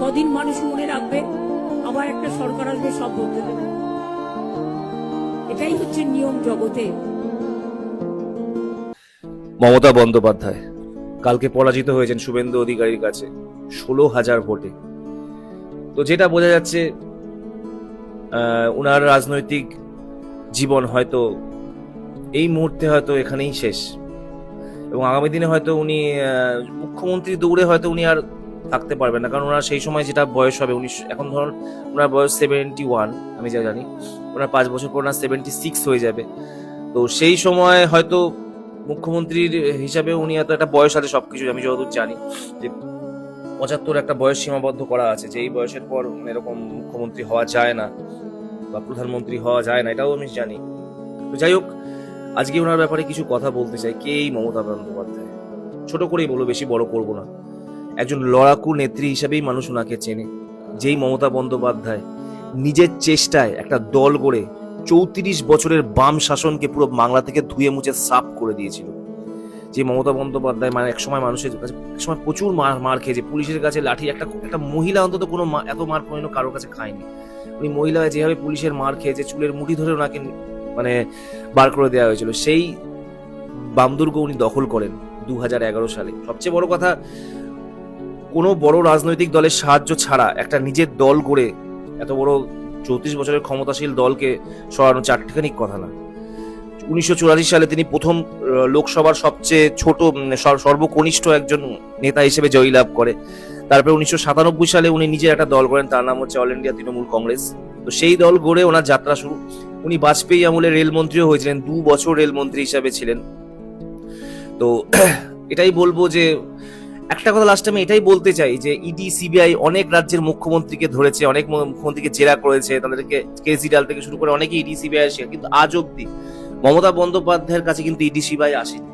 কদিন মানুষ মনে রাখবে, আবার একটা সরকার আসবে, সব বদলে দেবে। এটাই হচ্ছে নিয়ম জগতে। মমতা বন্দ্যোপাধ্যায় কালকে পরাজিত হয়েছেন শুভেন্দু অধিকারীর কাছে 16,000 ভোটে। তো যেটা বোঝা যাচ্ছে উনার রাজনৈতিক জীবন হয়তো এই মুহূর্তে হয়তো এখানেই শেষ, এবং আগামী দিনে হয়তো উনি মুখ্যমন্ত্রী দৌড়ে হয়তো উনি আর থাকতে পারবেন না, কারণ ওনার সেই সময় যেটা বয়স হবে, উনি এখন ধরুন ওনার বয়স 71, আমি যা জানি ওনার 5 বছর পর ওনার 76 হয়ে যাবে। তো সেই সময় হয়তো মুখ্যমন্ত্রীর হিসাবে উনি এত একটা বয়স আছে সবকিছু, আমি যতদূর জানি যে 75 একটা বয়স সীমাবদ্ধ করা আছে, যে এই বয়সের পর এরকম মুখ্যমন্ত্রী হওয়া যায় না বা প্রধানমন্ত্রী হওয়া যায় না, এটাও আমি জানি। তো যাই হোক, আজকে ওনার ব্যাপারে কিছু কথা বলতে চাই। কে এই মমতা বন্দ্যোপাধ্যায়? ছোট করেই বলো, বেশি বড় করবো না। একজন লড়াকু নেত্রী হিসেবেই মানুষ ওনাকে চেনে। যেই মমতা বন্দ্যোপাধ্যায় নিজের চেষ্টায় একটা দল গড়ে 34 বছরের বাম শাসনকে পুরো বাংলা থেকে ধুয়ে মুছে সাফ করে দিয়েছিল। যে মমতা বন্দ্যোপাধ্যায় মানে একসময় মানুষের কাছে একসময় প্রচুর মার খেয়েছে, পুলিশের কাছে লাঠি, একটা মহিলা অন্তত কোনো এত মার কোনোদিনও কারোর কাছে খায়নি। উনি মহিলা যেভাবে পুলিশের মার খেয়েছে, চুলের মুঠি ধরে ওনাকে মানে বার করে দেওয়া হয়েছিল, সেই বামদুর্গ উনি দখল করেন 2011 সালে। সবচেয়ে বড় কথা, কোনো বড় রাজনৈতিক দলের সাহায্য ছাড়া একটা নিজের দল গড়ে এত বড় 34 বছরের ক্ষমতাশীল দলকে সরানো চারটিখানি কথা না। 1984 সালে তিনি প্রথম লোকসভার সবচেয়ে ছোট সর্বকনিষ্ঠ একজন নেতা হিসেবে জয়লাভ করে। তারপরে 1997 সালে উনি নিজে একটা দল করেন, তার নাম হচ্ছে অল ইন্ডিয়া তৃণমূল কংগ্রেস। তো সেই দল গড়ে ওনার যাত্রা শুরু। উনি বাজপেয়ী আমলে রেলমন্ত্রীও হয়েছিলেন, 2 বছর রেলমন্ত্রী হিসাবে ছিলেন। তো এটাই বলবো যে একটা কথা লাস্টে আমি এটাই বলতে চাই যে ইডি সিবিআই অনেক রাজ্যের মুখ্যমন্ত্রীকে ধরেছে, অনেক মুখ্যমন্ত্রীকে জেরা করেছে, তাদেরকে কেজরিওয়াল থেকে শুরু করে অনেকে ইডি সিবিআই আসে, কিন্তু আজ অব্দি মমতা বন্দ্যোপাধ্যায়ের কাছে কিন্তু ইডি সিবিআই আসেনি।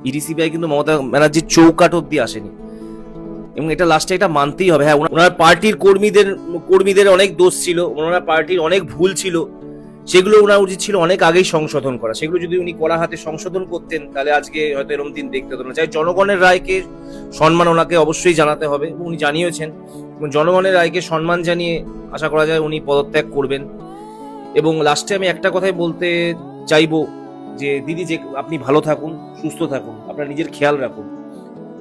ইডি সিবিআই কিন্তু মমতা ব্যানার্জির চৌকাঠ অব্দি আসেনি, এবং এটা লাস্টে এটা মানতেই হবে। হ্যাঁ, ওনার পার্টির কর্মীদের অনেক দোষ ছিল, ওনার পার্টির অনেক ভুল ছিল, সেগুলো ওনার উচিত ছিল অনেক আগেই সংশোধন করা। সেগুলো যদি উনি কড়া হাতে সংশোধন করতেন, তাহলে আজকে হয়তো এরকম দিন দেখতে হতো না। চাই জনগণের রায়কে সম্মান ওনাকে অবশ্যই জানাতে হবে, এবং উনি জানিয়েছেন, এবং জনগণের রায়কে সম্মান জানিয়ে আশা করা যায় উনি পদত্যাগ করবেন। এবং লাস্টে আমি একটা কথাই বলতে চাইবো যে দিদি, যে আপনি ভালো থাকুন, সুস্থ থাকুন, আপনার নিজের খেয়াল রাখুন,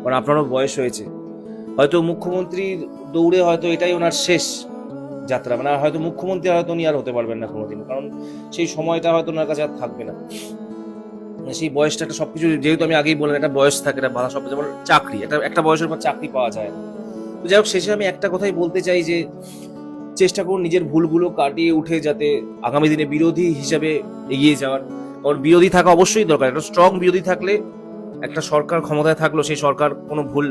কারণ আপনারও বয়স হয়েছে। হয়তো মুখ্যমন্ত্রীর দৌড়ে হয়তো এটাই ওনার শেষ যাত্রা, মানে হয়তো মুখ্যমন্ত্রী হয়তো উনি আর হতে পারবেন না কোনোদিন, কারণ সেই সময়টা হয়তো ওনার কাছে আর থাকবে না। সেই বয়সটা একটা সবকিছু, যেহেতু আমি আগেই বললাম একটা বয়স থাকে, একটা ভালো সবকিছু, যেমন চাকরি, একটা বয়সের পর চাকরি পাওয়া যায় না। তো যাই হোক, শেষে আমি একটা কথাই বলতে চাই যে চেষ্টা করুন নিজের ভুলগুলো কাটিয়ে উঠে যাতে আগামী দিনে বিরোধী হিসাবে এগিয়ে যাওয়ার। কারণ বিরোধী থাকা অবশ্যই দরকার। একটা স্ট্রং বিরোধী থাকলে একটা সরকার ক্ষমতায় থাকলেও সেই সরকার কোনো ভুল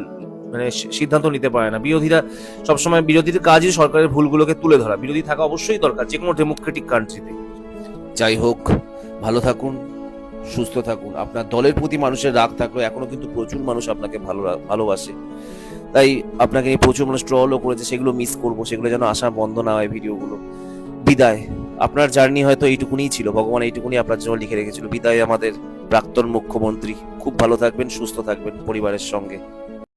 মানে সিদ্ধান্ত নিতে পারে না। বিরোধীরা সবসময়, বিরোধীদের কাজই সরকারের ভুলগুলোকে তুলে ধরা। বিরোধী থাকা অবশ্যই দরকার যে কোনো ডেমোক্রেটিক কান্ট্রিতে। যাই হোক, ভালো থাকুন, সুস্থ থাকুন। আপনার দলের প্রতি মানুষের রাগ থাকলেও এখনো কিন্তু প্রচুর মানুষ আপনাকে ভালোবাসে, তাই আপনাকে এই প্রচুর মানুষ ট্রলও করেছে, সেগুলো মিস করবো, সেগুলো যেন আসা বন্ধ না হয় ভিডিওগুলো। বিদায়। আপনার জার্নি হয়তো এইটুকুনিই ছিল, ভগবান এইটুকুনি আপনার জন্য লিখে রেখেছিল। বিদায় আমাদের প্রাক্তন মুখ্যমন্ত্রী। খুব ভালো থাকবেন, সুস্থ থাকবেন পরিবারের সঙ্গে।